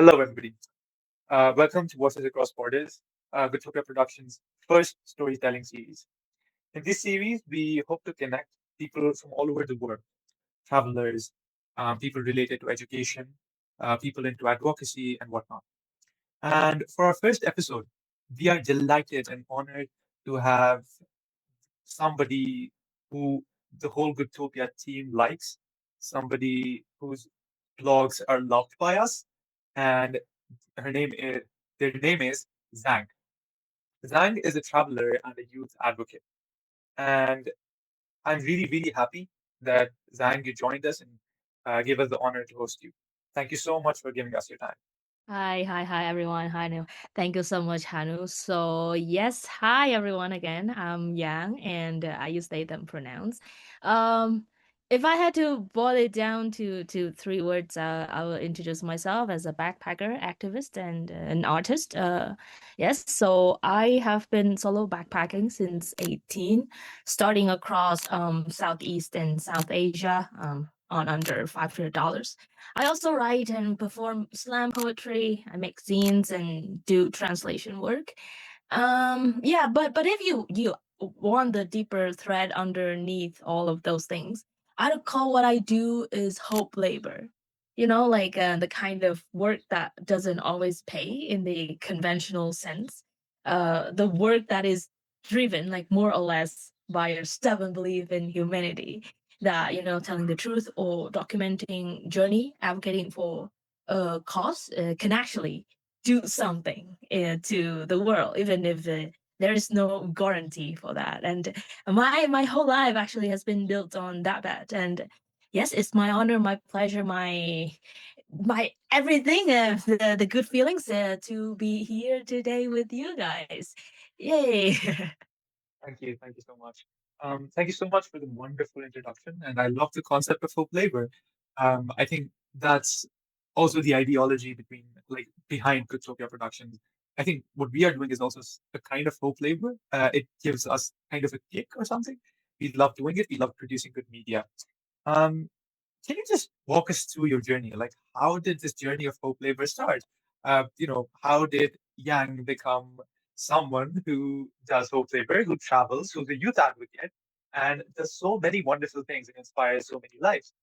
Hello, everybody. Welcome to Voices Across Borders, Goodtopia Productions' first storytelling series. In this series, we hope to connect people from all over the world, travelers, people related to education, people into advocacy, and whatnot. And for our first episode, we are delighted and honored to have somebody who the whole Goodtopia team likes, somebody whose blogs are loved by us, and her name is their name is Zhang. Zhang is a traveler and a youth advocate, and I'm really, really happy that Zhang you joined us and gave us the honor to host you. Thank you so much for giving us your time. Hi, everyone. Hi, Hanu. Thank you so much, Hanu. So, yes, hi, everyone, again. I'm Yang, and I use they, them pronouns. Um, if I had to boil it down to three words, I will introduce myself as a backpacker, activist, and an artist. Yes, so I have been solo backpacking since 18, starting across Southeast and South Asia on under $500. I also write and perform slam poetry. I make zines and do translation work. Yeah, but if you want the deeper thread underneath all of those things, I'd call what I do is hope labor. Like the kind of work that doesn't always pay in the conventional sense. The work that is driven, like more or less, by a stubborn belief in humanity that telling the truth or documenting journey advocating for a cause can actually do something to the world even if there is no guarantee for that. And my whole life actually has been built on that bet. And yes, it's my honor, my pleasure, my everything, the good feelings to be here today with you guys. Yay. Thank you so much. Thank you so much for the wonderful introduction, and I love the concept of hope labor. I think that's also the ideology behind Goodtopia Productions. I think what we are doing is also a kind of hope labor. It gives us kind of a kick or something. We love doing it. We love producing good media. Um, can you just walk us through your journey? Like, how did this journey of hope labor start? How did Yang become someone who does hope labor, who travels, who's a youth advocate, and does so many wonderful things and inspires so many lives?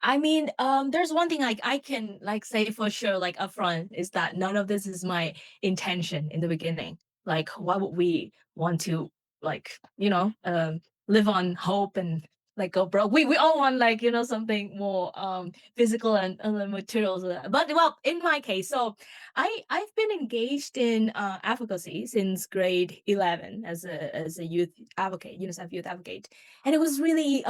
I mean, there's one thing I can like say for sure, like upfront, is that none of this is my intention in the beginning. Like, why would we want to like, live on hope and like go broke? We all want like, something more physical and materials. But well, in my case, so I've been engaged in advocacy since grade 11 as a youth advocate, UNICEF youth advocate. And it was really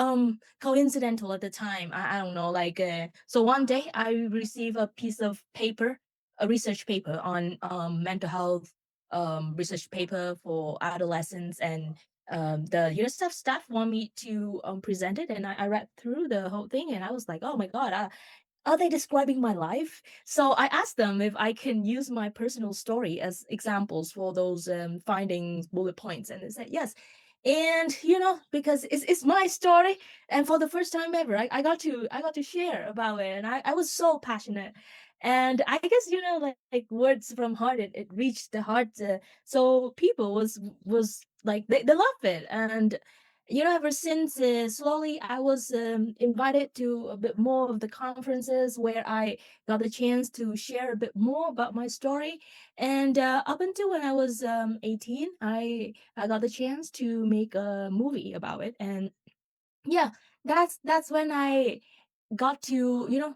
coincidental at the time. I don't know, like so one day I received a piece of paper, a research paper on mental health, research paper for adolescents, and the UNICEF staff want me to present it, and I read through the whole thing, and I was like, oh my god, are they describing my life? So I asked them if I can use my personal story as examples for those findings bullet points, and they said yes. And because it's my story, and for the first time ever, I got to share about it, and I was so passionate. And I guess like words from heart, it reached the heart. So people was like they love it. And ever since slowly I was invited to a bit more of the conferences where I got the chance to share a bit more about my story. And up until when I was 18, I got the chance to make a movie about it. And yeah, that's when I got to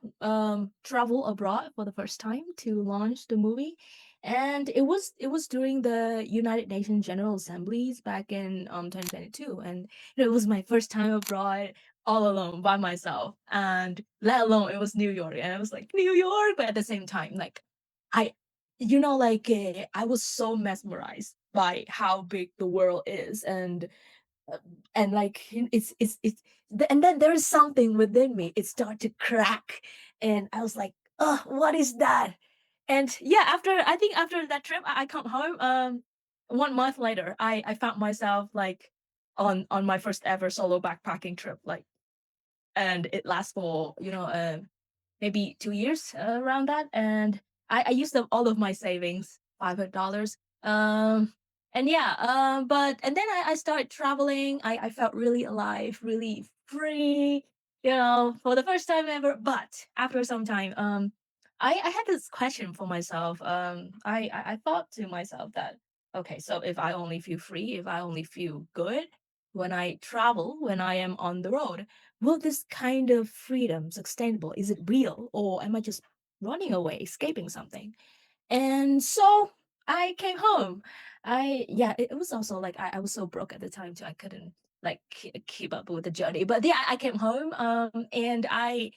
travel abroad for the first time to launch the movie. And it was during the United Nations General Assemblies back in 2022. And it was my first time abroad, all alone by myself, and let alone it was New York. And I was like, New York, but at the same time, like I like I was so mesmerized by how big the world is. Uh, and like and then there is something within me, it started to crack. And I was like, oh, what is that? And yeah, after that trip, I come home. 1 month later, I found myself like on my first ever solo backpacking trip, like, and it lasts for maybe 2 years around that, and I used up all of my savings, $500. And yeah, but and then I started traveling. I felt really alive, really free, for the first time ever. But after some time, I had this question for myself. I thought to myself that, okay, so if I only feel free, if I only feel good when I travel, when I am on the road, will this kind of freedom sustainable? Is it real, or am I just running away, escaping something? And so I came home. It was also like I was so broke at the time too. I couldn't like keep up with the journey. But yeah, I came home. And I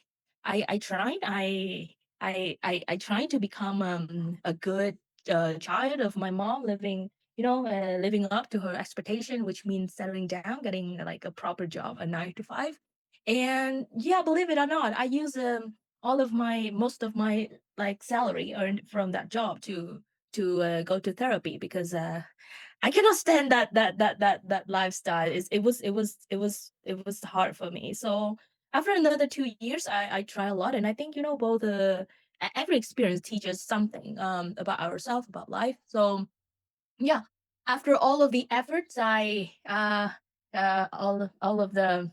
tried. I tried to become a good child of my mom, living living up to her expectation, which means settling down, getting like a proper job, a 9 to 5. And yeah, believe it or not, I use all of my most of my like salary earned from that job to go to therapy, because I cannot stand that lifestyle. It was hard for me. So after another 2 years, I try a lot, and I think both every experience teaches something about ourselves, about life. So yeah, after all of the efforts, all of the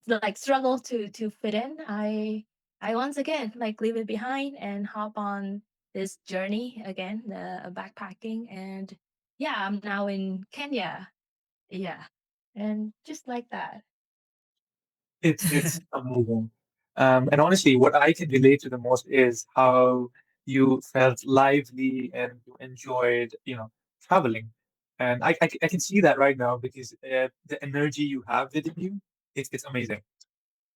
like struggle to fit in, I once again like leave it behind and hop on this journey again, backpacking. And yeah, I'm now in Kenya. Yeah, and just like that. It's amazing. And honestly, what I can relate to the most is how you felt lively and you enjoyed, traveling. And I can see that right now because the energy you have within you, it's amazing.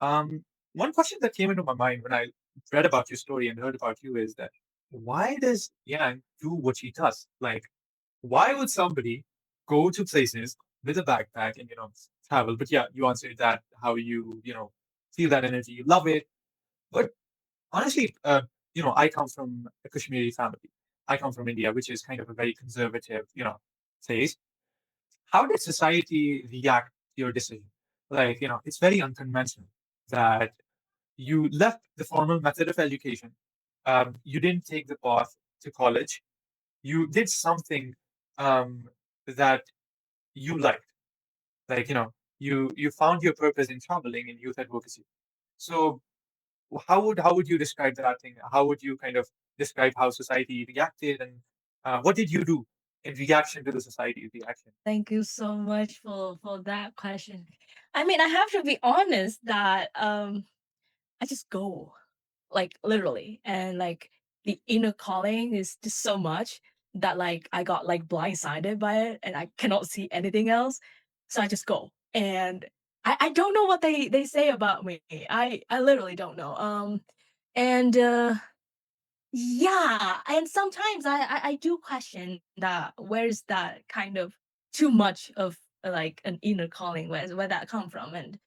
Um, One question that came into my mind when I read about your story and heard about you is that why does Yang do what she does? Like, why would somebody go to places with a backpack and travel? But yeah, you answered that how you feel that energy, you love it. But honestly, I come from a Kashmiri family. I come from India, which is kind of a very conservative, place. How did society react to your decision? Like, it's very unconventional that you left the formal method of education. You didn't take the path to college. You did something that you liked. Like, you found your purpose in traveling in youth advocacy. So how would you describe that thing? How would you kind of describe how society reacted, and what did you do in reaction to the society's reaction? Thank you so much for that question. I mean, I have to be honest that I just go, like literally, and like the inner calling is just so much that like I got like blindsided by it, and I cannot see anything else. So I just go, and I don't know what they say about me. I literally don't know. And Yeah, and sometimes I do question that, where's that kind of too much of like an inner calling, where that come from. And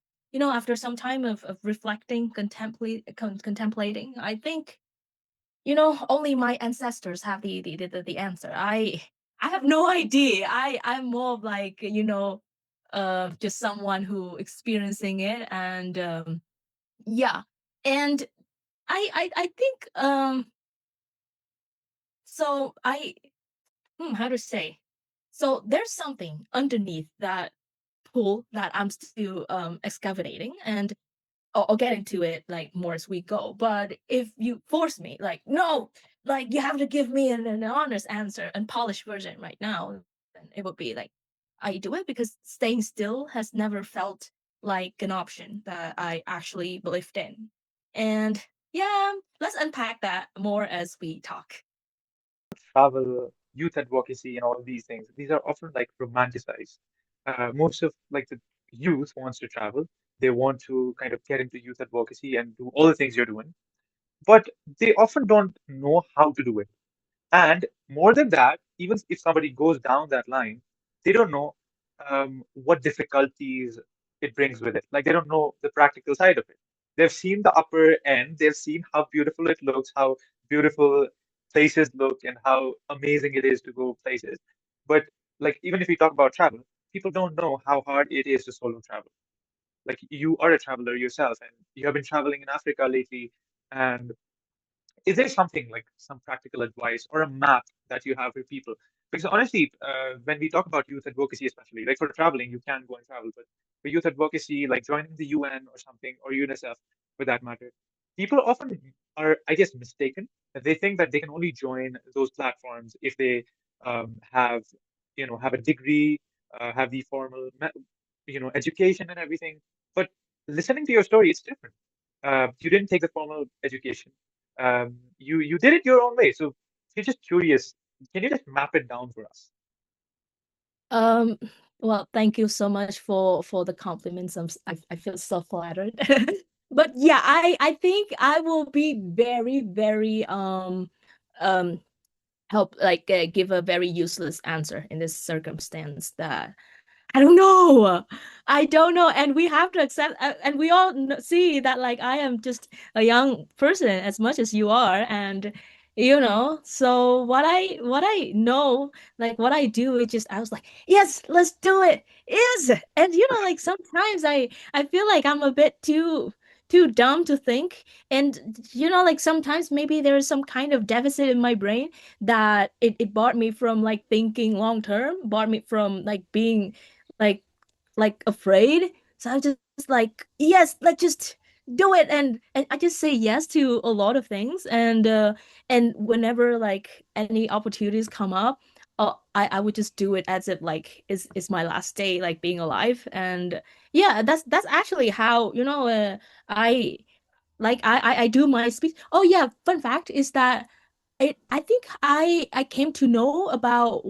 after some time of reflecting, contemplating, I think only my ancestors have the answer. I have no idea. I'm more of like just someone who experiencing it. And yeah, and I think so I how to say, so there's something underneath that pool that I'm still excavating, and I'll get into it like more as we go. But if you force me, like, no, like you have to give me an honest answer, and polished version right now, then it would be like I do it because staying still has never felt like an option that I actually believed in. And yeah, let's unpack that more as we talk. Travel, youth advocacy, and all of these things, these are often like romanticized. Most of like the youth wants to travel. They want to kind of get into youth advocacy and do all the things you're doing, but they often don't know how to do it. And more than that, even if somebody goes down that line, they don't know what difficulties it brings with it. Like they don't know the practical side of it. They've seen the upper end, they've seen how beautiful it looks, how beautiful places look, and how amazing it is to go places. But like even if we talk about travel, people don't know how hard it is to solo travel. Like you are a traveler yourself, and you have been traveling in Africa lately. And is there something like some practical advice or a map that you have for people? Because honestly, when we talk about youth advocacy, especially like for traveling, you can go and travel, but for youth advocacy, like joining the UN or something, or UNICEF for that matter, people often are, I guess, mistaken. That they think that they can only join those platforms if they have, have a degree, have the formal, education and everything. But listening to your story, it's different. You didn't take the formal education. You did it your own way. So if you're just curious, can you just map it down for us? Um, well, thank you so much for the compliments. I feel so flattered. But yeah, I think I will be very, very um help like give a very useless answer in this circumstance that I don't know. I don't know. And we have to accept, and we all see that like I am just a young person as much as you are. And, so what I know, like what I do, it just, I was like, yes, let's do it. Is. And, like sometimes I feel like I'm a bit too dumb to think. And, like sometimes maybe there's some kind of deficit in my brain that it barred me from like thinking long term, barred me from like being like afraid. So I was just like, yes, let's just do it. And I just say yes to a lot of things. And whenever like any opportunities come up, I would just do it as if like is my last day like being alive. And yeah, that's actually how, I I do my speech. Oh yeah, fun fact is that I think I came to know about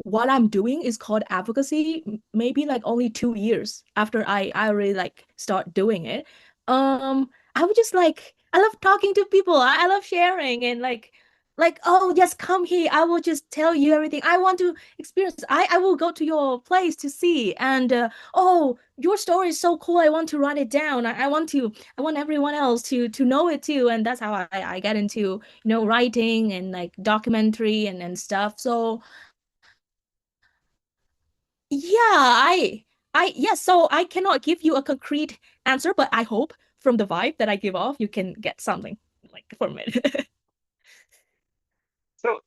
what I'm doing is called advocacy maybe like only 2 years after I really like start doing it. I would just like I love talking to people. I love sharing and like oh yes, come here. I will just tell you everything I want to experience. I will go to your place to see. And oh, your story is so cool. I want to write it down. I want everyone else to know it too. And that's how I get into writing and like documentary and stuff. So yeah, yes, so I cannot give you a concrete answer, but I hope from the vibe that I give off, you can get something like from it. So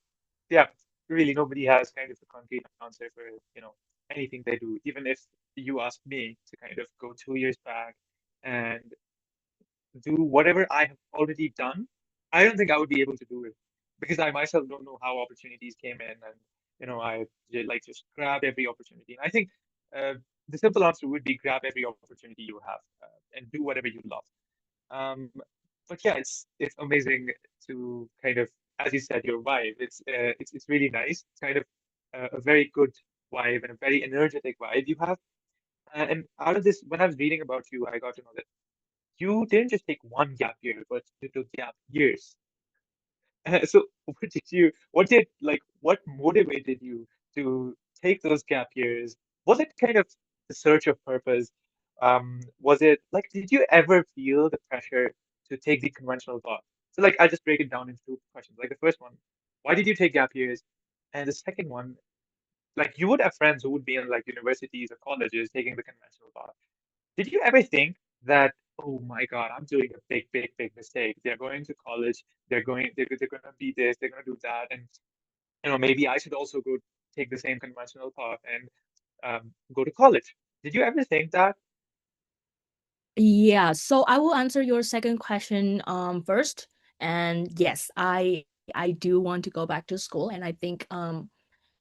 yeah, really nobody has kind of a concrete answer for, anything they do. Even if you asked me to kind of go 2 years back and do whatever I have already done, I don't think I would be able to do it because I myself don't know how opportunities came in, and I like just grab every opportunity. And I think uh, the simple answer would be grab every opportunity you have and do whatever you love. Um, but yeah, it's amazing to kind of, as you said, your vibe. It's really nice. It's kind of a very good vibe and a very energetic vibe you have. And out of this, when I was reading about you, I got to know that you didn't just take one gap year, but you took gap years. So what motivated you to take those gap years? Was it kind of the search of purpose? Was it like, did you ever feel the pressure to take the conventional path? So like, I'll just break it down into two questions. Like the first one, why did you take gap years? And the second one, like you would have friends who would be in like universities or colleges taking the conventional path. Did you ever think that, oh my God, I'm doing a big, big, big mistake? They're going to college, they're going to be this, they're going to do that, and maybe I should also go take the same conventional path and go to college. Did you ever think that? Yeah, so I will answer your second question first. And yes, I do want to go back to school, and I think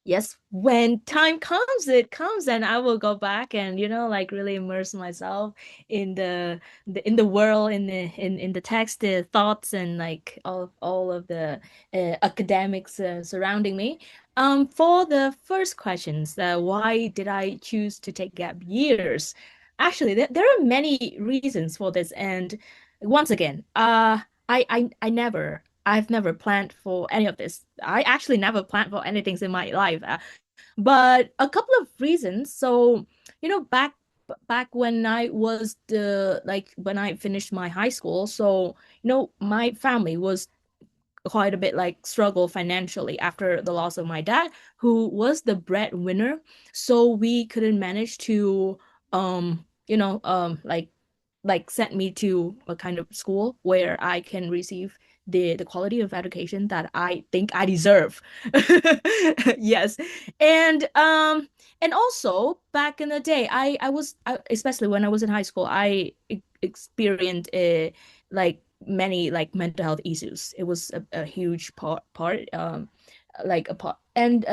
yes, when time comes, it comes, and I will go back and like really immerse myself in the world, in the text, the thoughts, and like all of the academics surrounding me. For the first questions, why did I choose to take gap years? Actually, there are many reasons for this, and once again, I've never planned for any of this. I actually never planned for anything in my life. But a couple of reasons. So, back when I was the like when I finished my high school, so my family was quite a bit like struggle financially after the loss of my dad, who was the breadwinner. So we couldn't manage to like like sent me to a kind of school where I can receive the quality of education that I think I deserve. Yes. And also back in the day, especially when I was in high school, experienced like many like mental health issues. It was a huge part like a part. And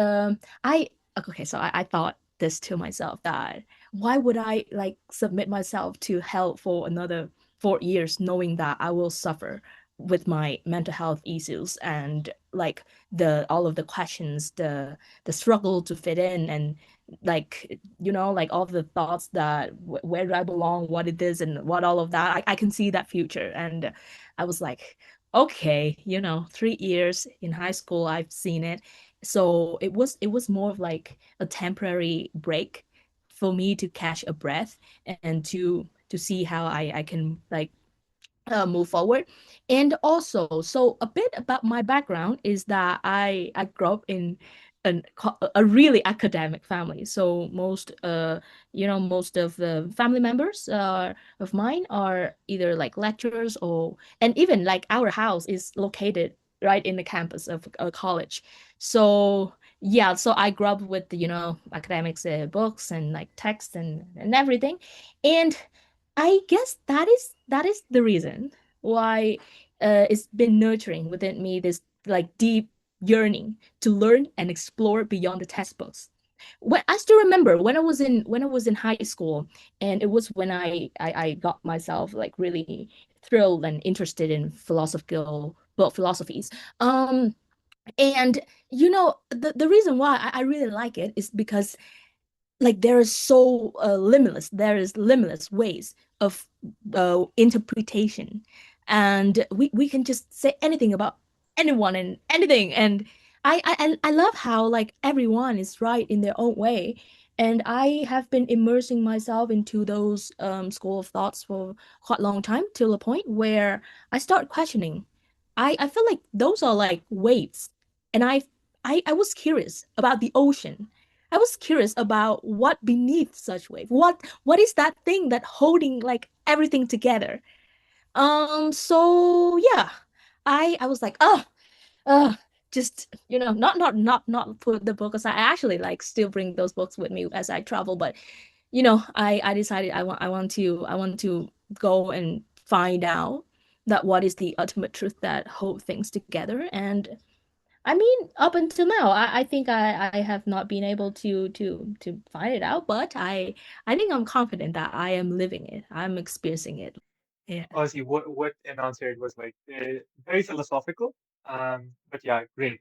I okay, so I thought this to myself that why would I like submit myself to hell for another 4 years knowing that I will suffer with my mental health issues and like the all of the questions, the struggle to fit in, and like like all the thoughts that where do I belong, what it is, and what all of that. I can see that future, and I was like, okay, 3 years in high school, I've seen it. So it was more of like a temporary break for me to catch a breath and to see how I can like move forward. And also, so a bit about my background is that I grew up in a really academic family. So most of the family members of mine are either like lecturers, or and even like our house is located right in the campus of a college. So yeah, so I grew up with academics, books and like texts and everything. And I guess that is the reason why it's been nurturing within me this like deep yearning to learn and explore beyond the textbooks. When I still remember when I was in high school, and it was when I got myself like really thrilled and interested in philosophies. Um, and the reason why I really like it is because like there is limitless ways of interpretation, and we can just say anything about anyone and anything. And I love how like everyone is right in their own way, and I have been immersing myself into those school of thoughts for quite a long time, till a point where I start questioning. I feel like those are like waves, and I was curious about the ocean. I was curious about what beneath such wave. What is that thing that holding like everything together? So yeah, I was like, uh, just not put the book aside. I actually like still bring those books with me as I travel, but I decided I want to go and find out that what is the ultimate truth that hold things together. And I mean, up until now, I think I have not been able to find it out, but I think I'm confident that I am living it. I'm experiencing it. Yeah. Honestly, what an answer it was like very philosophical. But yeah, great.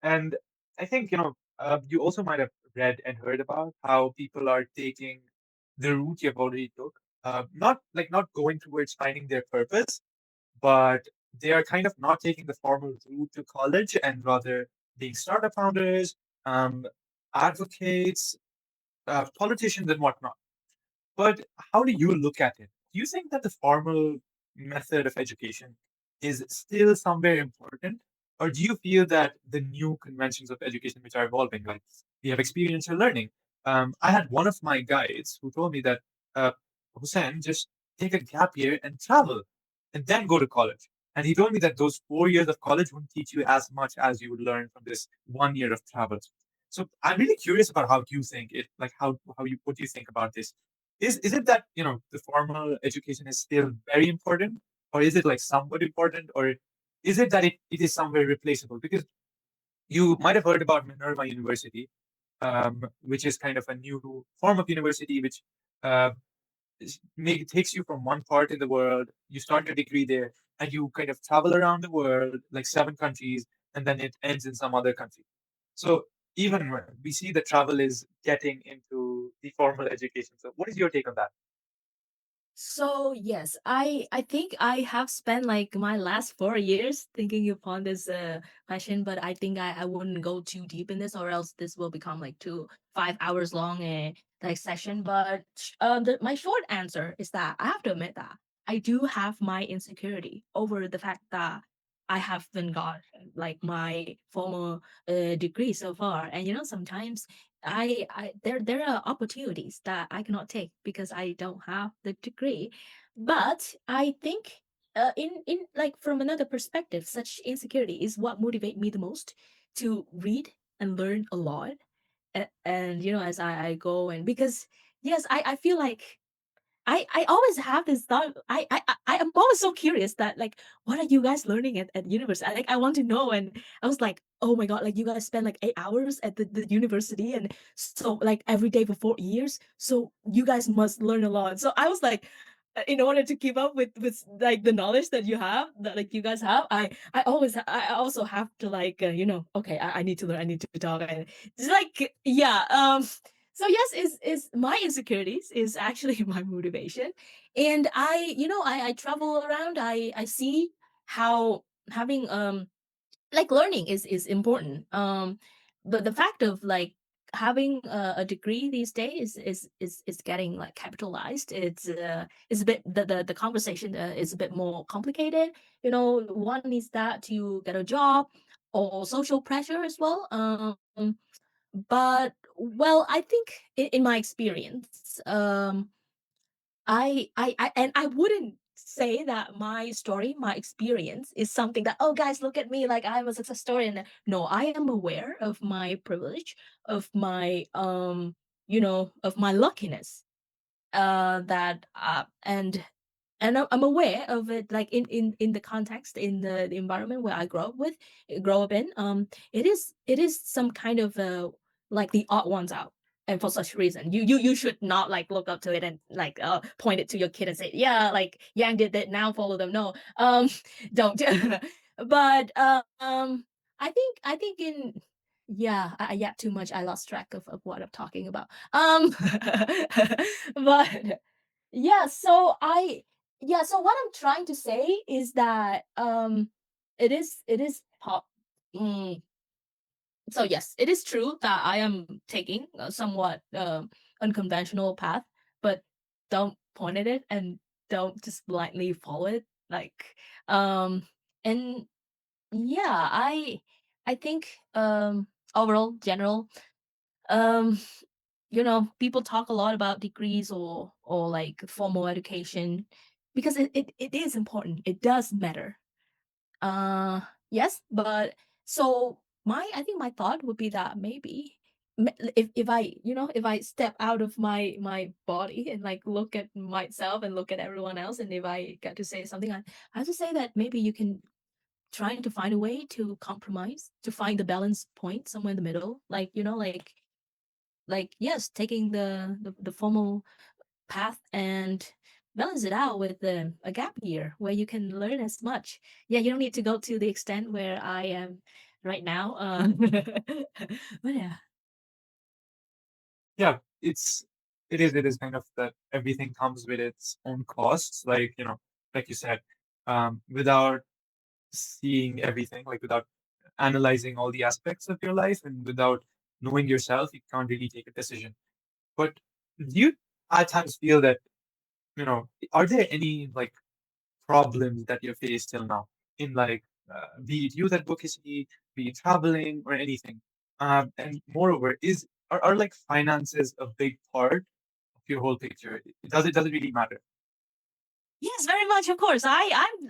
And I think you also might have read and heard about how people are taking the route you've already took. Not going towards finding their purpose, but they are kind of not taking the formal route to college and rather being startup founders, um, advocates, politicians, and whatnot. But how do you look at it? Do you think that the formal method of education is still somewhere important? Or do you feel that the new conventions of education which are evolving, like we have experiential learning? I had one of my guides who told me that, uh, Hussein, just take a gap year and travel and then go to college. And he told me that those 4 years of college wouldn't teach you as much as you would learn from this 1 year of travel. So I'm really curious about how you think it, like how you what do you think about this? Is it that the formal education is still very important, or is it like somewhat important, or is it that it is somewhere replaceable? Because you might have heard about Minerva University, which is kind of a new form of university which uh, takes you from one part in the world. You start your degree there, and you kind of travel around the world, like 7 countries, and then it ends in some other country. So even when we see that travel is getting into the formal education. So what is your take on that? So yes, I think I have spent like my last 4 years thinking upon this question, but I think I wouldn't go too deep in this, or else this will become like 5 hours long like session. But my short answer is that I have to admit that I do have my insecurity over the fact that I haven't got like my formal degree so far. And sometimes there are opportunities that I cannot take because I don't have the degree. But I think in like from another perspective, such insecurity is what motivate me the most to read and learn a lot. And you know, as I go, and because yes, I feel like I always have this thought. I am always so curious that like what are you guys learning at university? Like I want to know, and I was like, oh my god, like you guys spend like 8 hours at the university, and so like every day for 4 years, so you guys must learn a lot. So I was like, in order to keep up with like the knowledge that you have, that like you guys have, I also have to like you know, okay, I need to learn, I need to talk, and it's like yeah, so yes, is my insecurities is actually my motivation. And I, you know, I travel around, I see how having like learning is important. But the fact of like having a degree these days is getting like capitalized. It's a bit the conversation is a bit more complicated. You know, one needs that to get a job, or social pressure as well. But well, I think in my experience, I and I wouldn't say that my story, my experience is something that, oh guys, look at me, like I'm a success story. And no, I am aware of my privilege, of my you know, of my luckiness. That and I'm aware of it, like in the context, in the environment where I grow up in. It is some kind of like the odd ones out, and for such reason, you should not like look up to it and like point it to your kid and say, yeah, like Yang did that, now follow them. No, don't. But I think in yeah, I yeah, too much. I lost track of what I'm talking about. But yeah, so yeah, so what I'm trying to say is that it is pop. Mm, so yes, it is true that I am taking a somewhat unconventional path, but don't point at it and don't just blindly follow it. Like and yeah, I think overall general um you know, people talk a lot about degrees or like formal education, because it is important, it does matter. Yes, but so my I think my thought would be that maybe if I, you know, if I step out of my body and like look at myself and look at everyone else, and if I get to say something, I have to say that maybe you can trying to find a way to compromise, to find the balance point somewhere in the middle, like you know, like yes, taking the formal path and balance it out with a gap year where you can learn as much. Yeah, you don't need to go to the extent where I am right now. But yeah. Yeah, it is kind of that everything comes with its own costs. Like, like you said, without seeing everything, like without analyzing all the aspects of your life and without knowing yourself, you can't really take a decision. But do you at times feel that, are there any like problems that you face till now in like be it youth advocacy, be it traveling or anything? And moreover, are like finances a big part of your whole picture? Does it really matter? Yes, very much. Of course. I'm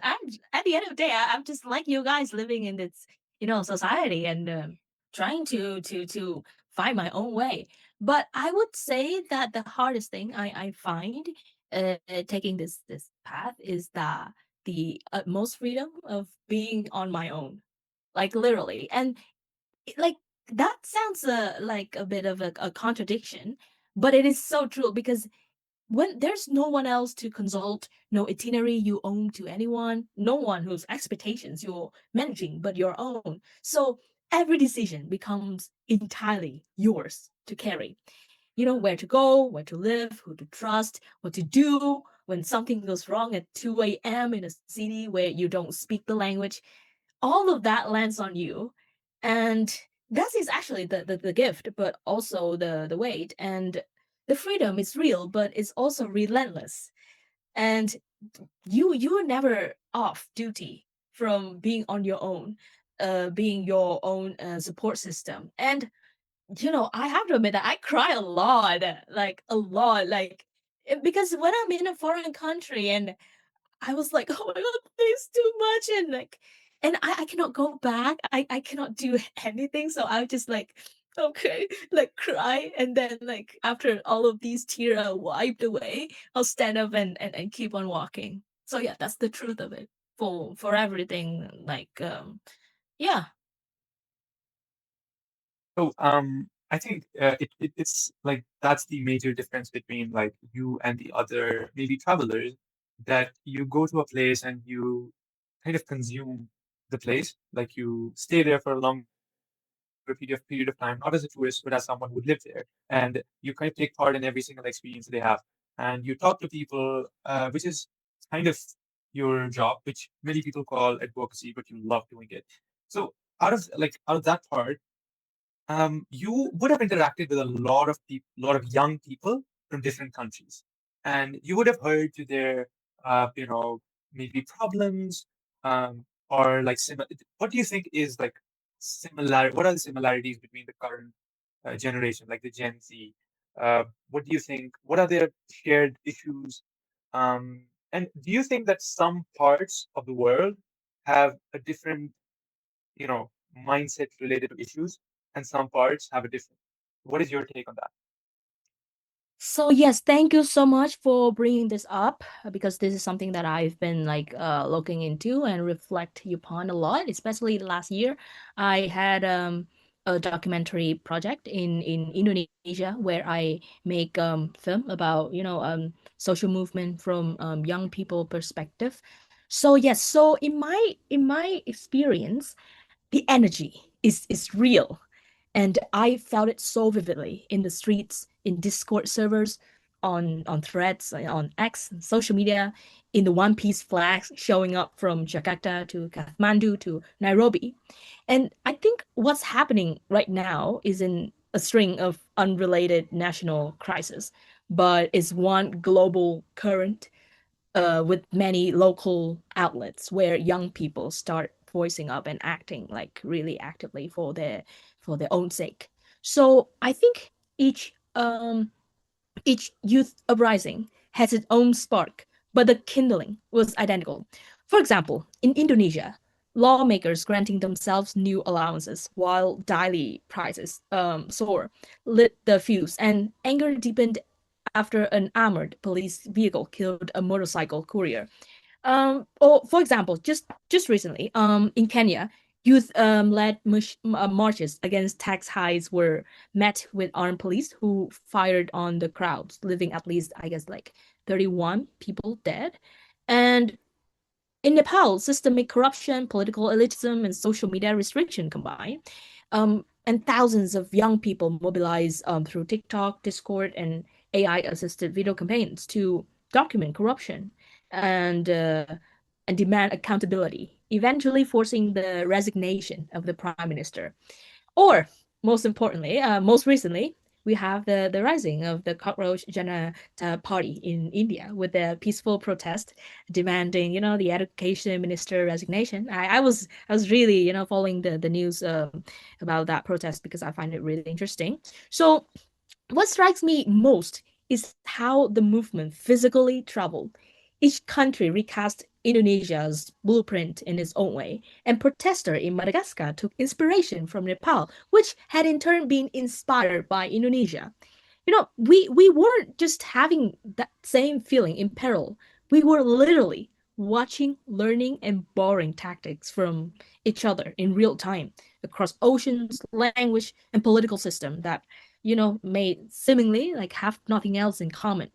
at the end of the day, I'm just like you guys living in this, you know, society, and trying to find my own way. But I would say that the hardest thing I find taking this path is the utmost freedom of being on my own, like literally. And like that sounds like a bit of a contradiction, but it is so true, because when there's no one else to consult, no itinerary you own to anyone, no one whose expectations you're managing but your own. So every decision becomes entirely yours to carry. You know, where to go, where to live, who to trust, what to do when something goes wrong at 2 a.m. in a city where you don't speak the language. All of that lands on you. And that is actually the gift, but also the weight. And the freedom is real, but it's also relentless. And you're never off duty from being on your own, being your own support system. And you know, I have to admit that I cry a lot, like a lot. Like because when I'm in a foreign country and I was like, "Oh my god, this is too much," and like, and I cannot go back. I cannot do anything. So I just like, okay, like cry, and then like after all of these tears are wiped away, I'll stand up and keep on walking. So yeah, that's the truth of it for everything. Like yeah. So I think it's like that's the major difference between like you and the other maybe travelers, that you go to a place and you kind of consume the place, like you stay there for a longer period of time, not as a tourist, but as someone who lived there, and you kind of take part in every single experience they have, and you talk to people, which is kind of your job, which many people call advocacy, but you love doing it. So out of that part, you would have interacted with a lot of people, lot of young people from different countries, and you would have heard to their, maybe problems, or like what do you think is like similar? What are the similarities between the current generation, like the Gen Z? What do you think? What are their shared issues? And do you think that some parts of the world have a different, mindset related to issues, and some parts have a different? What is your take on that? So yes, thank you so much for bringing this up because this is something that I've been like looking into and reflect upon a lot, especially last year. I had a documentary project in Indonesia where I make film about, social movement from young people perspective. So yes, so in my experience, the energy is real, and I felt it so vividly in the streets, in Discord servers, on threads, on X, social media, in the One Piece flags showing up from Jakarta to Kathmandu to Nairobi. And I think what's happening right now is in a string of unrelated national crises, but it's one global current with many local outlets where young people start voicing up and acting like really actively for their own sake. So I think each youth uprising has its own spark, but the kindling was identical. For example, in Indonesia, lawmakers granting themselves new allowances while daily prices soar lit the fuse, and anger deepened after an armored police vehicle killed a motorcycle courier. Or for example, just recently, in Kenya, youth led marches against tax hikes were met with armed police who fired on the crowds, leaving at least, I guess, like 31 people dead. And in Nepal, systemic corruption, political elitism, and social media restriction combine. And thousands of young people mobilize through TikTok, Discord, and AI-assisted video campaigns to document corruption and uh, and demand accountability, eventually forcing the resignation of the prime minister. Or most importantly, most recently, we have the rising of the cockroach Janata party in India with the peaceful protest demanding, the education minister resignation. I was really, following the news about that protest because I find it really interesting. So what strikes me most is how the movement physically traveled. Each country recast Indonesia's blueprint in its own way, and protesters in Madagascar took inspiration from Nepal, which had in turn been inspired by Indonesia. We weren't just having that same feeling in peril. We were literally watching, learning, and borrowing tactics from each other in real time across oceans, language, and political system that, may seemingly like have nothing else in common.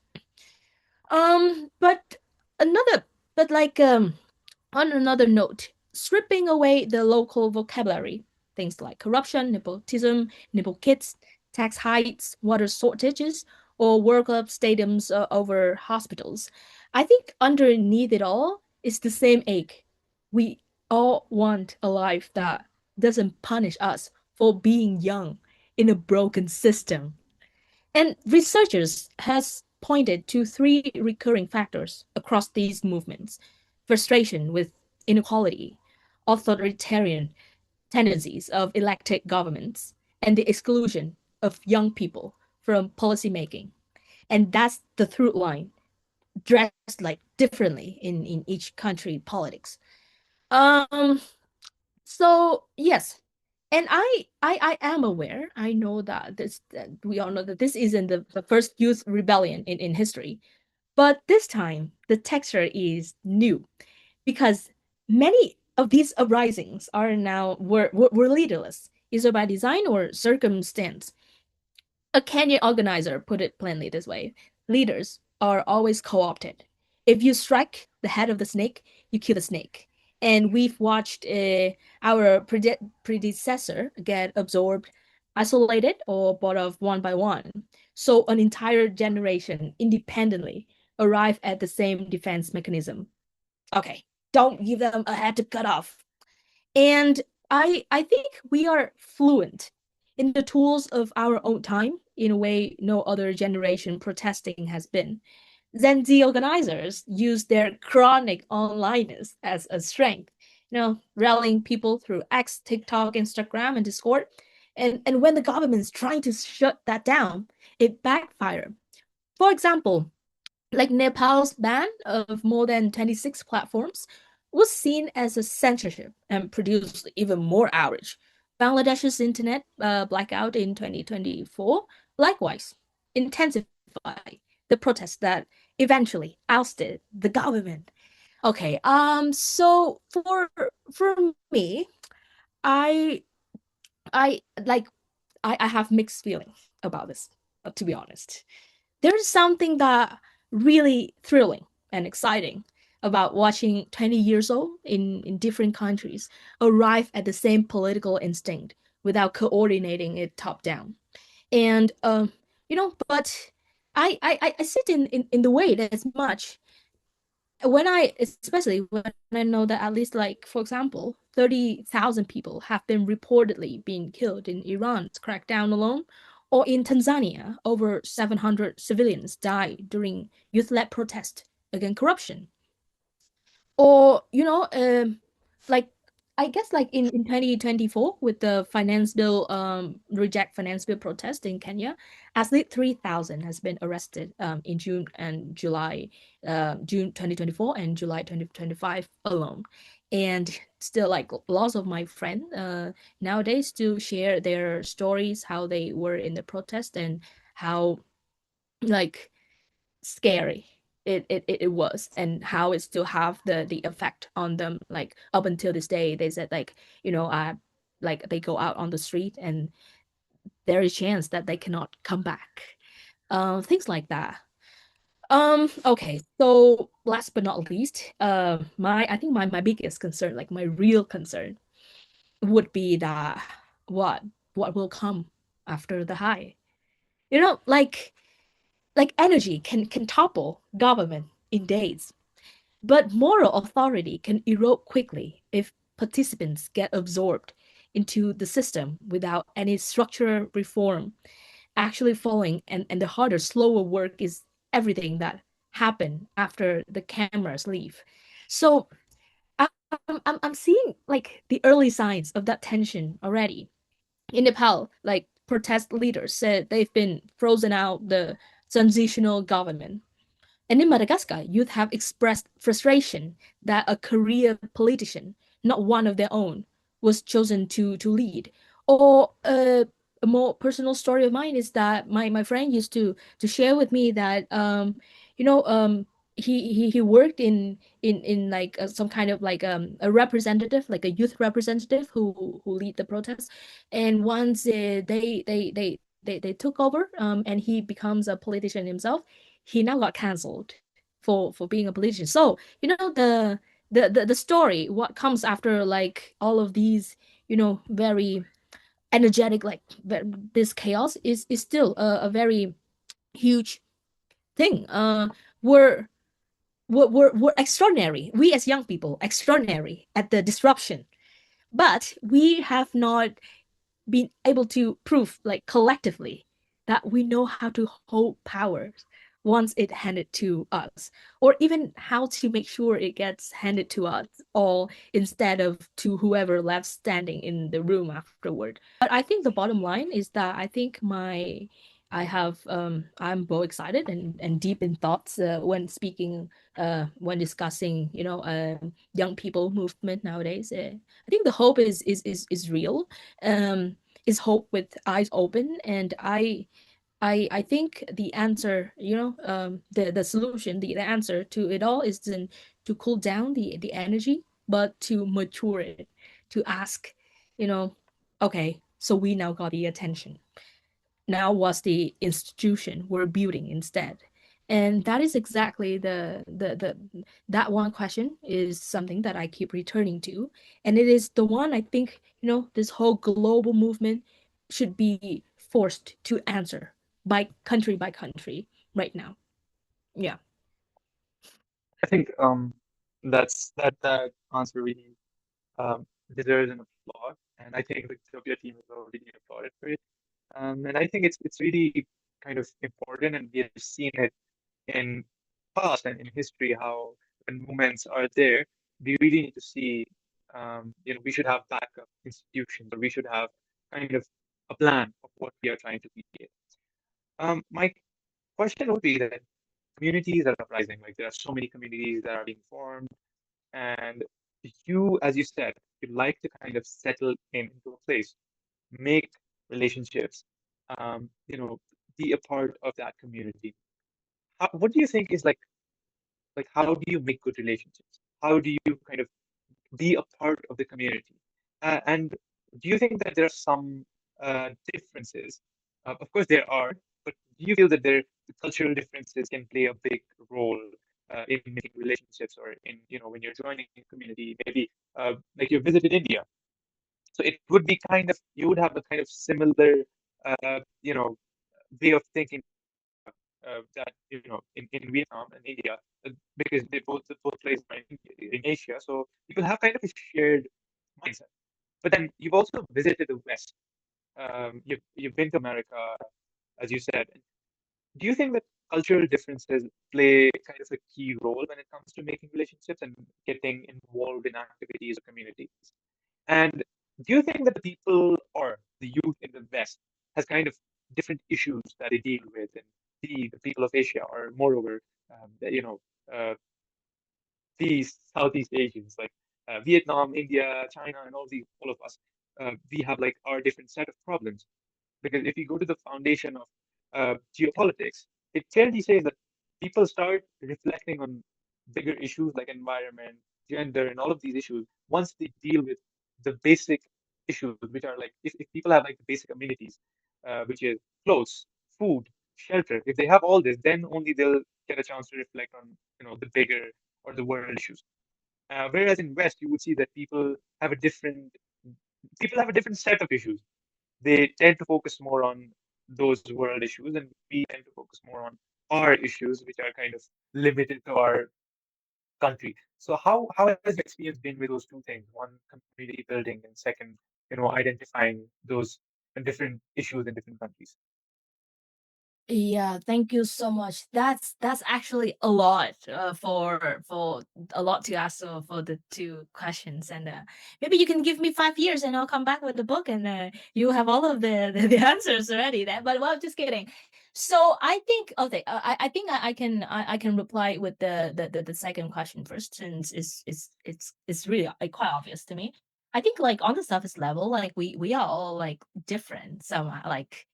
But another, but like on another note, stripping away the local vocabulary, things like corruption, nepotism, nipple kits, tax hikes, water shortages, or World Cup stadiums over hospitals. I think underneath it all is the same ache. We all want a life that doesn't punish us for being young in a broken system. And researchers has pointed to three recurring factors across these movements: frustration with inequality, authoritarian tendencies of elected governments, and the exclusion of young people from policymaking. And that's the through line, dressed like differently in each country politics. Um, so yes, and I am aware. I know that this that we all know that this isn't the first youth rebellion in history, but this time the texture is new because many of these uprisings are now were leaderless, either by design or circumstance. A Kenyan organizer put it plainly this way: leaders are always co opted. If you strike the head of the snake, you kill the snake. And we've watched our predecessor get absorbed, isolated, or bought off one by one. So an entire generation independently arrive at the same defense mechanism. Okay, don't give them a head to cut off. And I think we are fluent in the tools of our own time in a way no other generation protesting has been. Gen Z organizers use their chronic onlineness as a strength, rallying people through X, TikTok, Instagram, and Discord. And when the government's trying to shut that down, it backfires. For example, like Nepal's ban of more than 26 platforms was seen as a censorship and produced even more outrage. Bangladesh's internet blackout in 2024 likewise intensified the protests that eventually ousted the government. Okay, so for me, I I like I have mixed feelings about this, to be honest. There's something that really thrilling and exciting about watching 20 years old in different countries arrive at the same political instinct without coordinating it top down. And but I sit in the wait as much when especially when I know that at least, like, for example, 30,000 people have been reportedly being killed in Iran's crackdown alone, or in Tanzania, over 700 civilians died during youth-led protest against corruption. Or, like, I guess like in 2024 with the finance bill, reject finance bill protest in Kenya, at least 3,000 has been arrested in June and July, June 2024 and July 2025 alone. And still, like, lots of my friends nowadays still share their stories, how they were in the protest and how, like, scary it was, and how it still have the effect on them, like up until this day. They said, like, like they go out on the street and there is chance that they cannot come back, things like that. Okay, so last but not least, my I think my biggest concern, like my real concern, would be that what what will come after the high, like energy can topple government in days. But moral authority can erode quickly if participants get absorbed into the system without any structural reform actually following. And the harder, slower work is everything that happened after the cameras leave. So I'm seeing like the early signs of that tension already. In Nepal, like, protest leaders said they've been frozen out the transitional government, and in Madagascar, youth have expressed frustration that a career politician, not one of their own, was chosen to lead. Or a more personal story of mine is that my friend used to share with me that you know um he worked in like some kind of like a representative, like a youth representative who lead the protests. And once they took over, and he becomes a politician himself, he now got canceled for being a politician. So the story, what comes after like all of these, very energetic, like this chaos is still a very huge thing. We're we're extraordinary. We as young people extraordinary at the disruption, but we have not been able to prove, like, collectively, that we know how to hold power once it handed to us, or even how to make sure it gets handed to us all instead of to whoever left standing in the room afterward. But I think the bottom line is that I think I'm both excited and deep in thoughts when speaking when discussing young people movement nowadays. I think the hope is real. Um, is hope with eyes open, and I think the answer, the solution, the answer to it all isn't to cool down the energy, but to mature it, to ask, you know, okay, so we now got the attention. Now what's the institution we're building instead? And that is exactly the that one question is something that I keep returning to. And it is the one I think, this whole global movement should be forced to answer by country right now. Yeah. I think that answer really deserves an applaud, and I think the Goodtopia team is already applauded for it. And I think it's really kind of important, and we have seen it in past and in history how when movements are there, we really need to see, we should have backup institutions, or we should have kind of a plan of what we are trying to create. My question would be that communities are uprising, like there are so many communities that are being formed, and you, as you said, you like to kind of settle into a place, make relationships, be a part of that community. What do you think is like how do you make good relationships? How do you kind of be a part of the community? And do you think that there are some differences? Of course, there are, but do you feel that the cultural differences can play a big role in making relationships, or in, when you're joining a community, maybe like you visited India? So it would be kind of, you would have a kind of similar, way of thinking that, in Vietnam and India, because they both places are in Asia, so you will have kind of a shared mindset. But then you've also visited the West. You've been to America, as you said. Do you think that cultural differences play kind of a key role when it comes to making relationships and getting involved in activities or communities? And do you think that the people or the youth in the West has kind of different issues that they deal with, and the people of Asia, or moreover, uh, these Southeast Asians, like Vietnam, India, China, and all of us, we have like our different set of problems. Because if you go to the foundation of geopolitics, it clearly says that people start reflecting on bigger issues like environment, gender, and all of these issues once they deal with the basic issues, which are like if people have like the basic amenities, which is clothes, food, shelter. If they have all this, then only they'll get a chance to reflect on the bigger or the world issues. Whereas in West, you would see that have a different people have a different set of issues. They tend to focus more on those world issues, and we tend to focus more on our issues, which are kind of limited to our country. So how has your experience been with those two things? One, community building, and second, identifying those different issues in different countries. Yeah, thank you so much. That's actually a lot for a lot to ask for the two questions, and maybe you can give me 5 years and I'll come back with the book, and you have all of the answers already. That, but well, just kidding. So I think okay, I think I can reply with the second question first, since it's really quite obvious to me. I think like on the surface level, like we are all like different somehow, like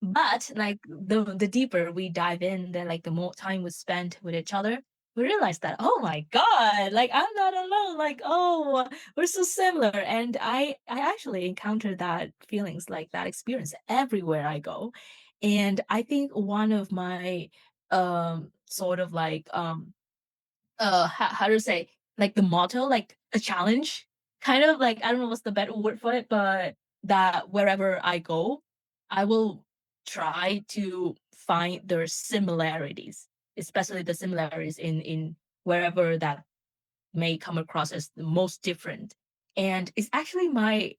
but like the deeper we dive in, then like the more time we spend with each other, we realize that oh my god, like I'm not alone. Like oh, we're so similar, and I actually encounter that feelings like that experience everywhere I go, and I think one of my sort of like how to say, like the motto, like a challenge, kind of like I don't know what's the better word for it, but that wherever I go, I will try to find their similarities, especially the similarities in wherever that may come across as the most different. And it's actually my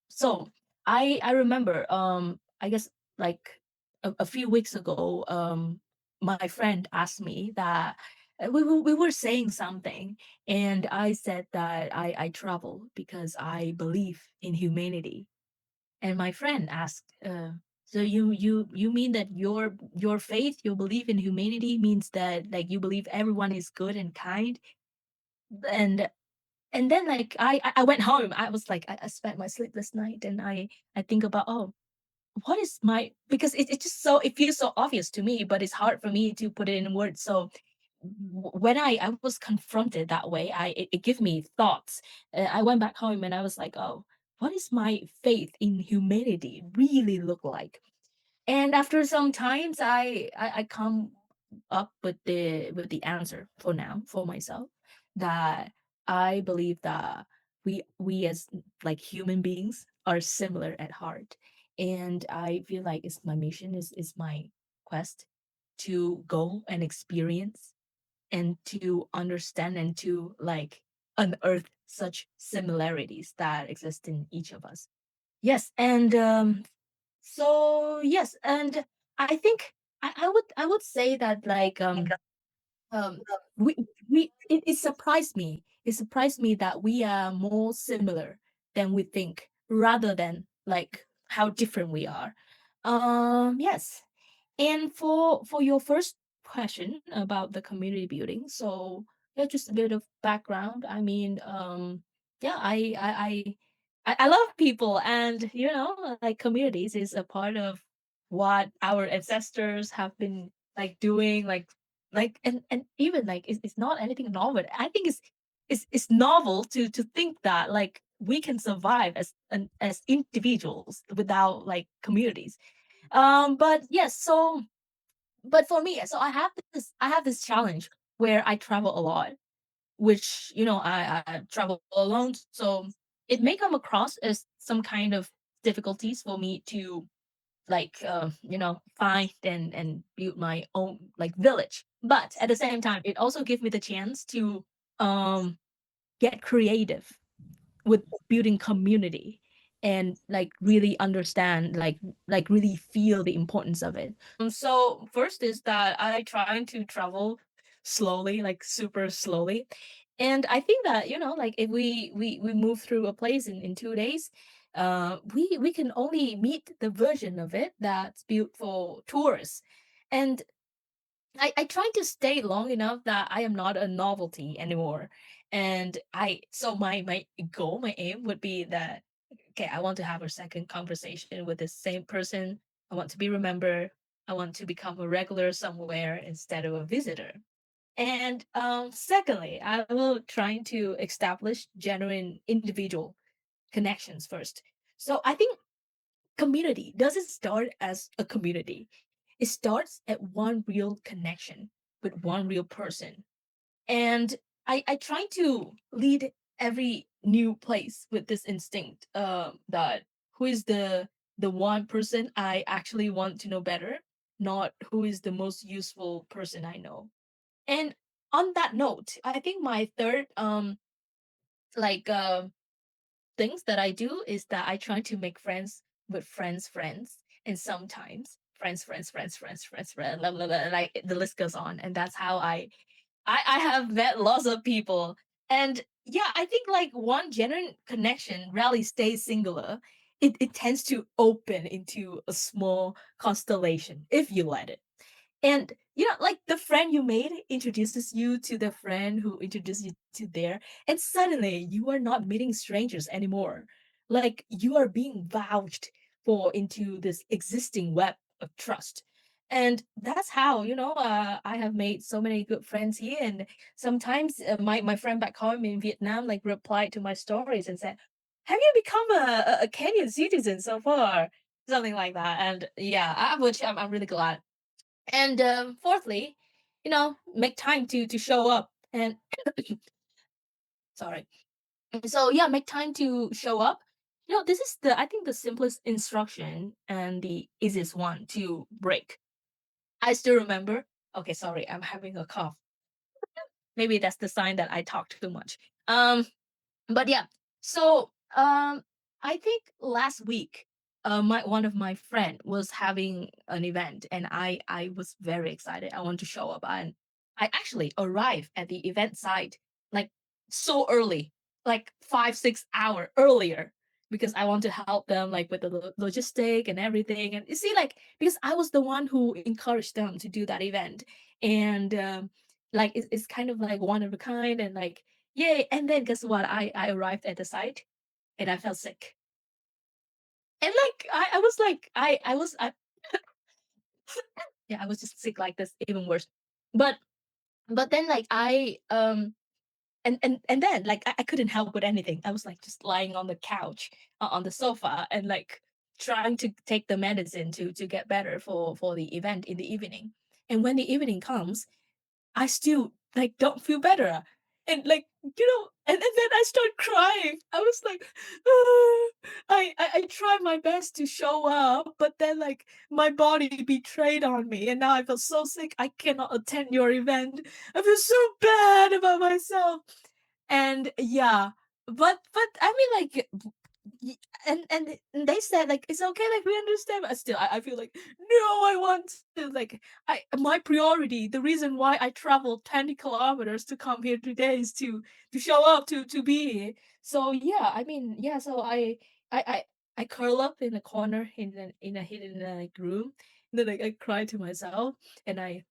so I remember I guess like a few weeks ago my friend asked me that we were saying something, and I said that I travel because I believe in humanity. And my friend asked So you mean that your faith, your belief in humanity means that like you believe everyone is good and kind, and then like I went home. I was like I spent my sleepless night, and I think about, oh, what is my, because it's just so, it feels so obvious to me, but it's hard for me to put it in words. So when I was confronted that way, it gave me thoughts. I went back home and I was like, oh, what is my faith in humanity really look like? And after some times, I come up with the answer for now for myself, that I believe that we as like human beings are similar at heart, and I feel like it's my mission, is my quest to go and experience and to understand and to like unearth such similarities that exist in each of us. Yes, and so yes, and I think I would say that like um we it surprised me. It surprised me that we are more similar than we think, rather than like how different we are. Yes. And for your first question about the community building, so yeah, just a bit of background. I mean, yeah, I love people, and like communities is a part of what our ancestors have been like doing, and even like it's not anything novel. I think it's novel to think that like we can survive as individuals without like communities. But yes, so but for me, so I have this challenge where I travel a lot, which I travel alone, so it may come across as some kind of difficulties for me to like find and build my own like village. But at the same time, it also gives me the chance to um get creative with building community, and like really understand, like really feel the importance of it. So first is that I try to travel slowly, like super slowly. And I think that, like if we move through a place in 2 days, we can only meet the version of it that's built for tourists. And I try to stay long enough that I am not a novelty anymore. And so my goal, my aim would be that, okay, I want to have a second conversation with the same person. I want to be remembered. I want to become a regular somewhere instead of a visitor. And secondly, I will try to establish genuine individual connections first. So I think community doesn't start as a community. It starts at one real connection with one real person. And I try to lead every new place with this instinct, that who is the one person I actually want to know better, not who is the most useful person I know. And on that note, I think my third like things that I do is that I try to make friends with friends, and sometimes friends, blah, blah, blah, like the list goes on, and that's how I have met lots of people. And yeah, I think like one genuine connection rarely stays singular. It tends to open into a small constellation if you let it. And like the friend you made introduces you to the friend who introduced you to there, and suddenly you are not meeting strangers anymore. Like you are being vouched for into this existing web of trust. And that's how I have made so many good friends here. And sometimes my friend back home in Vietnam like replied to my stories and said, "Have you become a Kenyan citizen so far?" Something like that. And yeah, which I'm really glad. And fourthly, make time to show up. And sorry. So yeah, make time to show up. This is the I think the simplest instruction and the easiest one to break. I still remember. Okay, sorry, I'm having a cough. Maybe that's the sign that I talked too much. But yeah, so I think last week, my one of my friend was having an event, and I was very excited. I want to show up, and I actually arrived at the event site like so early, like 5 6 hour earlier, because I want to help them like with the logistic and everything. And you see, like because I was the one who encouraged them to do that event, and like it's kind of like one of a kind, and like yay. And then guess what? I arrived at the site and I felt sick, and like I was like I yeah, I was just sick like this, even worse. But then like and then like I couldn't help with anything. I was like just lying on the couch, on the sofa, and like trying to take the medicine to get better for the event in the evening. And when the evening comes, I still like don't feel better. And like, and then I start crying. I was like, I tried my best to show up, but then like my body betrayed on me, and now I feel so sick. I cannot attend your event. I feel so bad about myself. And yeah, but I mean like y- and they said like it's okay, like we understand, but still I feel like no, I want to like my priority, the reason why I traveled 20 kilometers to come here today is to show up to be here. So yeah, I mean yeah, so I I, I curl up in a corner in a hidden like room, and then like I cry to myself, and I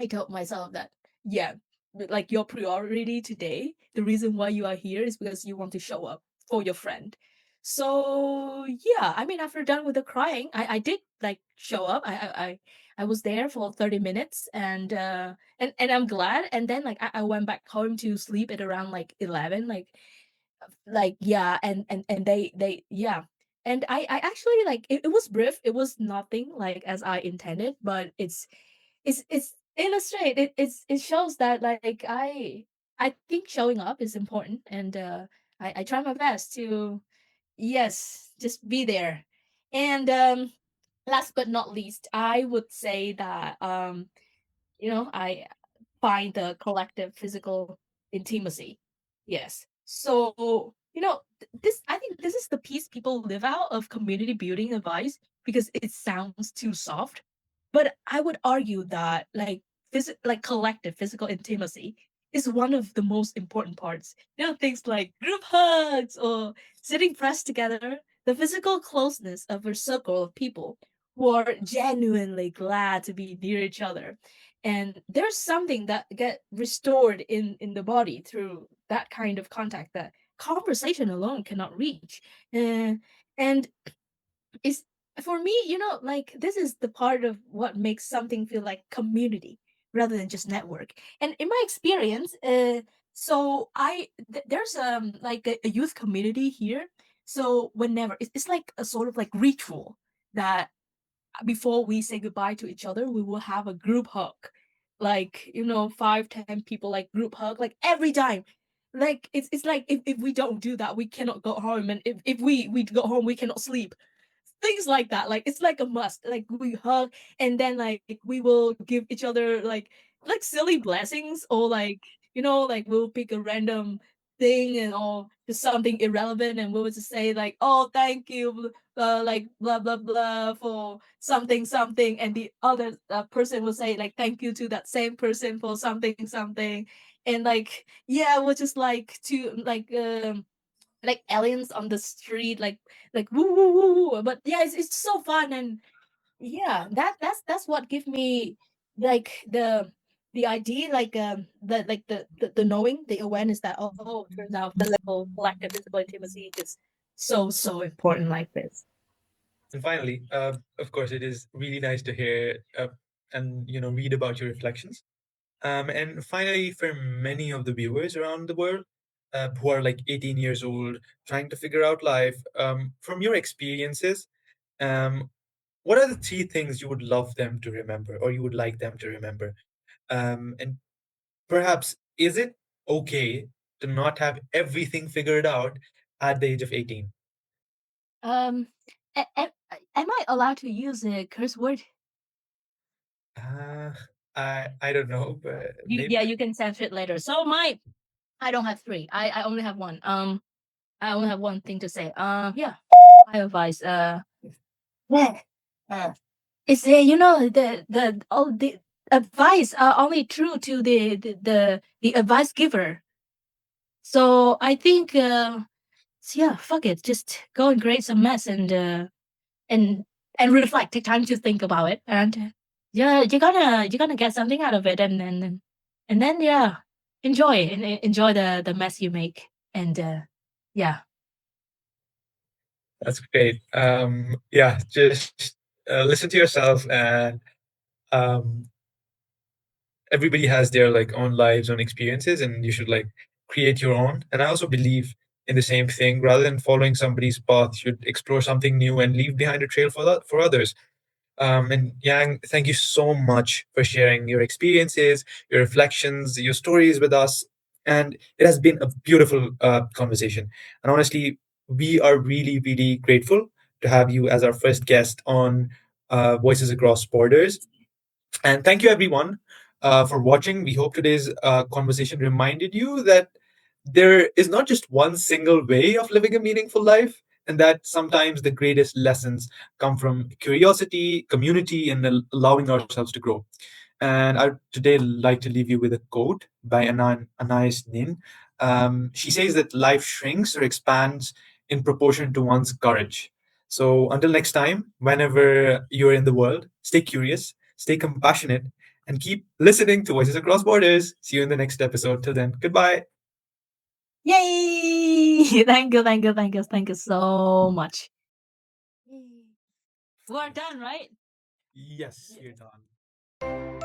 told myself that, yeah, like your priority today, the reason why you are here is because you want to show up for your friend. So yeah, I mean, after done with the crying, I did like show up. I was there for 30 minutes, and I'm glad. And then like I went back home to sleep at around like 11, like yeah, and they yeah. And I actually like it was brief. It was nothing like as I intended, but it's illustrate it shows that like I think showing up is important, and I try my best to, yes, just be there. And last but not least, I would say that I find the collective physical intimacy. Yes. So, this I think this is the piece people live out of community building advice because it sounds too soft. But I would argue that like collective physical intimacy is one of the most important parts. Things like group hugs or sitting pressed together, the physical closeness of a circle of people who are genuinely glad to be near each other, and there's something that get restored in the body through that kind of contact that conversation alone cannot reach. And it's for me, like this is the part of what makes something feel like community rather than just network. And in my experience, so there's like a youth community here. So whenever it's like a sort of like ritual that before we say goodbye to each other, we will have a group hug. Like, 5, 10 people, like group hug, like every time. Like it's like if we don't do that, we cannot go home. And if we go home, we cannot sleep. Things like that. Like it's like a must. Like we hug, and then like we will give each other like silly blessings, or like we'll pick a random thing and or just something irrelevant, and we'll just say like, oh, thank you, like blah blah blah for something something, and the other person will say like thank you to that same person for something something. And like yeah, we're just like aliens on the street, like woo woo woo woo. But yeah, it's so fun. And yeah, that's what give me like the idea, like the knowing, the awareness that, oh, turns out physical collective physical intimacy is so important like this. And finally, of course, it is really nice to hear and read about your reflections. And finally, for many of the viewers around the world who are like 18 years old, trying to figure out life, from your experiences, um, what are the three things you would love them to remember, or you would like them to remember? And perhaps, is it okay to not have everything figured out at the age of 18? um am I allowed to use a curse word? Uh, I don't know, but maybe. Yeah, you can censor it later. So I don't have three. I only have one. I only have one thing to say. Yeah, my advice. Yeah. Uh, it's the all the advice are only true to the advice giver. So I think So yeah, fuck it, just go and create some mess and and reflect. Take time to think about it, and yeah, you're gonna get something out of it, and then yeah, enjoy the mess you make, and yeah. That's great. Yeah, just listen to yourself, and um, everybody has their like own lives, own experiences, and you should like create your own. And I also believe in the same thing. Rather than following somebody's path, you should explore something new and leave behind a trail for for others. And Yang, thank you so much for sharing your experiences, your reflections, your stories with us. And it has been a beautiful conversation. And honestly, we are really, really grateful to have you as our first guest on Voices Across Borders. And thank you, everyone, for watching. We hope today's conversation reminded you that there is not just one single way of living a meaningful life, and that sometimes the greatest lessons come from curiosity, community, and allowing ourselves to grow. And I'd today like to leave you with a quote by Anais Nin. She says that life shrinks or expands in proportion to one's courage. So until next time, whenever you're in the world, stay curious, stay compassionate, and keep listening to Voices Across Borders. See you in the next episode. Till then, goodbye. Yay! Thank you so much. Yay. We're done, right? Yes, Yeah. you're done.